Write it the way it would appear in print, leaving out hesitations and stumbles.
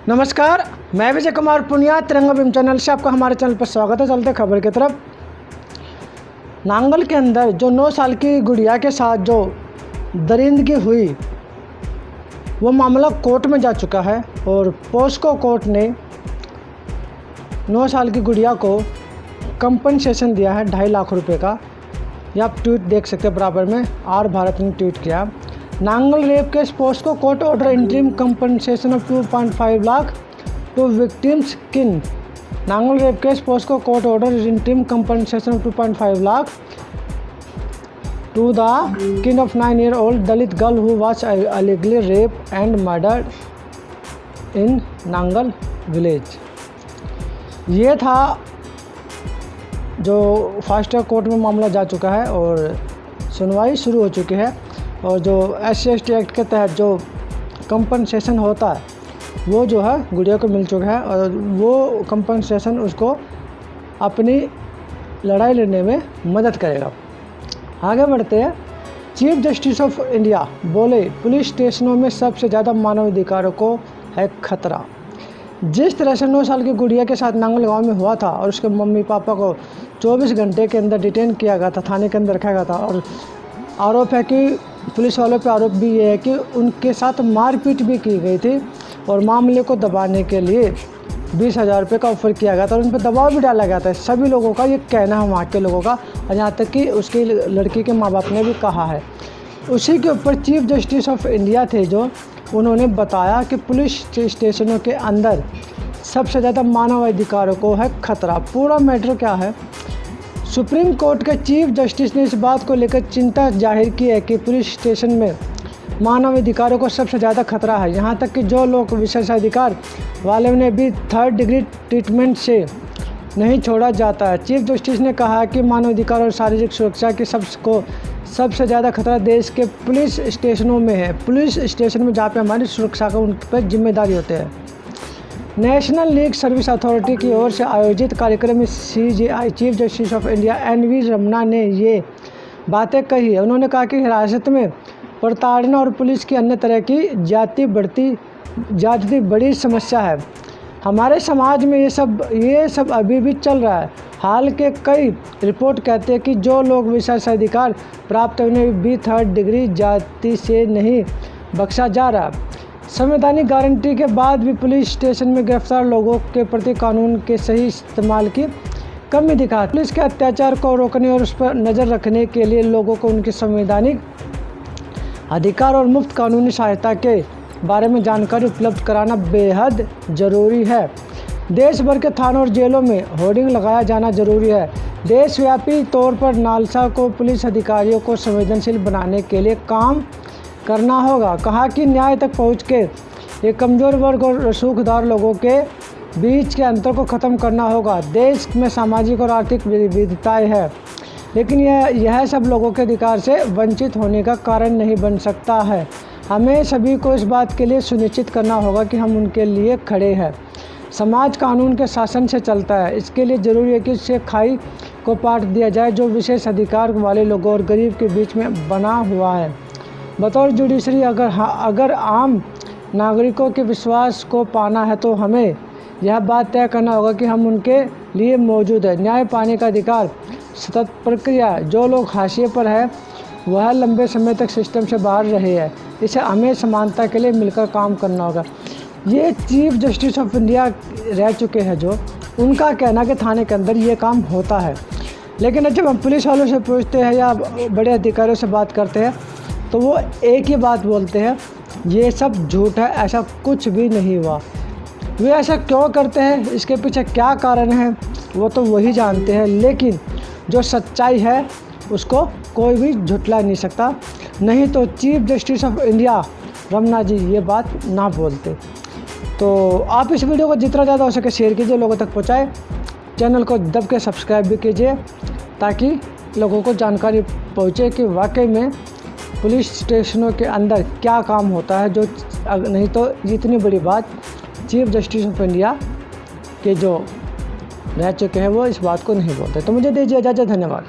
नमस्कार, मैं विजय कुमार पुनिया तिरंगा अभियान चैनल से आपका हमारे चैनल पर स्वागत है। चलते खबर की तरफ। नांगल के अंदर जो 9 साल की गुड़िया के साथ जो दरिंदगी हुई वो मामला कोर्ट में जा चुका है और पोस्को कोर्ट ने 9 साल की गुड़िया को कंपनसेशन दिया है 2.5 लाख रुपए का। ये आप ट्वीट देख सकते हैं बराबर में, आर भारत ने ट्वीट किया। Nangal rape case POCSO court order interim compensation of 2.5 lakh to victims kin. Nangal rape case POCSO court order interim compensation of 2.5 lakh to the kin of 9-year-old Dalit girl who was allegedly raped and murdered in Nangal village. ये था जो fast track court में मामला जा चुका है और सुनवाई शुरू हो चुकी है। और जो SC/ST एक्ट के तहत जो कंपनसेशन होता है वो जो है गुड़िया को मिल चुका है और वो कंपनसेशन उसको अपनी लड़ाई लड़ने में मदद करेगा। आगे बढ़ते हैं। चीफ जस्टिस ऑफ इंडिया बोले पुलिस स्टेशनों में सबसे ज़्यादा मानवाधिकारों को है खतरा। जिस तरह से 9 साल की गुड़िया के साथ नांगल गांव में हुआ था और उसके मम्मी पापा को 24 घंटे के अंदर डिटेन किया गया था, थाने के अंदर रखा गया था और आरोप है कि पुलिस वालों पे आरोप भी ये है कि उनके साथ मारपीट भी की गई थी और मामले को दबाने के लिए 20,000 रुपये का ऑफर किया गया था और उन पर दबाव भी डाला गया था। सभी लोगों का ये कहना है, वहाँ के लोगों का, और यहाँ तक कि उसकी लड़की के माँ बाप ने भी कहा है। उसी के ऊपर चीफ जस्टिस ऑफ इंडिया थे जो उन्होंने बताया कि पुलिस स्टेशनों के अंदर सबसे ज़्यादा मानवाधिकारों को है खतरा। पूरा मैटर क्या है, सुप्रीम कोर्ट के चीफ जस्टिस ने इस बात को लेकर चिंता जाहिर की है कि पुलिस स्टेशन में मानवाधिकारों को सबसे ज़्यादा खतरा है। यहाँ तक कि जो लोग विशेषाधिकार वाले ने भी 3rd डिग्री ट्रीटमेंट से नहीं छोड़ा जाता है। चीफ जस्टिस ने कहा कि मानवाधिकार और शारीरिक सुरक्षा की सबसे ज़्यादा खतरा देश के पुलिस स्टेशनों में है। पुलिस स्टेशन में जहाँ पे हमारी सुरक्षा का उन पर जिम्मेदारी होते हैं। नेशनल लीगल सर्विस अथॉरिटी की ओर से आयोजित कार्यक्रम में CJI chief justice of India NV Ramana ने ये बातें कही है। उन्होंने कहा कि हिरासत में प्रताड़ना और पुलिस की अन्य तरह की ज़्यादती बड़ी समस्या है। हमारे समाज में ये सब अभी भी चल रहा है। हाल के कई रिपोर्ट कहते हैं कि जो लोग विशेषाधिकार प्राप्त होने भी 3rd डिग्री जाति से नहीं बख्शा जा रहा। संवैधानिक गारंटी के बाद भी पुलिस स्टेशन में गिरफ्तार लोगों के प्रति कानून के सही इस्तेमाल की कमी दिखा। पुलिस के अत्याचार को रोकने और उस पर नज़र रखने के लिए लोगों को उनके संवैधानिक अधिकार और मुफ्त कानूनी सहायता के बारे में जानकारी उपलब्ध कराना बेहद ज़रूरी है। देश भर के थानों और जेलों में होर्डिंग लगाया जाना ज़रूरी है। देशव्यापी तौर पर नालसा को पुलिस अधिकारियों को संवेदनशील बनाने के लिए काम करना होगा। कहा कि न्याय तक पहुंच के एक कमज़ोर वर्ग और रसूखदार लोगों के बीच के अंतर को ख़त्म करना होगा। देश में सामाजिक और आर्थिक विविधताएं हैं, लेकिन यह सब लोगों के अधिकार से वंचित होने का कारण नहीं बन सकता है। हमें सभी को इस बात के लिए सुनिश्चित करना होगा कि हम उनके लिए खड़े हैं। समाज कानून के शासन से चलता है, इसके लिए ज़रूरी है कि इससे खाई को पाट दिया जाए जो विशेष अधिकार वाले लोगों और गरीब के बीच में बना हुआ है। बतौर जुडिशरी अगर आम नागरिकों के विश्वास को पाना है तो हमें यह बात तय करना होगा कि हम उनके लिए मौजूद है। न्याय पाने का अधिकार सतत प्रक्रिया है। जो लोग हाशिए पर है वह लंबे समय तक सिस्टम से बाहर रहे हैं। इसे हमें समानता के लिए मिलकर काम करना होगा। ये चीफ जस्टिस ऑफ इंडिया रह चुके हैं जो उनका कहना कि थाने के अंदर ये काम होता है। लेकिन जब हम पुलिस वालों से पूछते हैं या बड़े अधिकारियों से बात करते हैं तो वो एक ही बात बोलते हैं, ये सब झूठ है, ऐसा कुछ भी नहीं हुआ। वे ऐसा क्यों करते हैं, इसके पीछे क्या कारण है वो तो वही जानते हैं, लेकिन जो सच्चाई है उसको कोई भी झुठला नहीं सकता। नहीं तो chief justice of India Ramana ji ये बात ना बोलते। तो आप इस वीडियो को जितना ज़्यादा हो सके शेयर कीजिए, लोगों तक पहुँचाए। चैनल को दब के सब्सक्राइब भी कीजिए ताकि लोगों को जानकारी पहुँचे कि वाकई में पुलिस स्टेशनों के अंदर क्या काम होता है। जो नहीं तो इतनी बड़ी बात चीफ जस्टिस ऑफ इंडिया के जो रह चुके हैं वो इस बात को नहीं बोलते। तो मुझे दीजिए इजाज़त, धन्यवाद।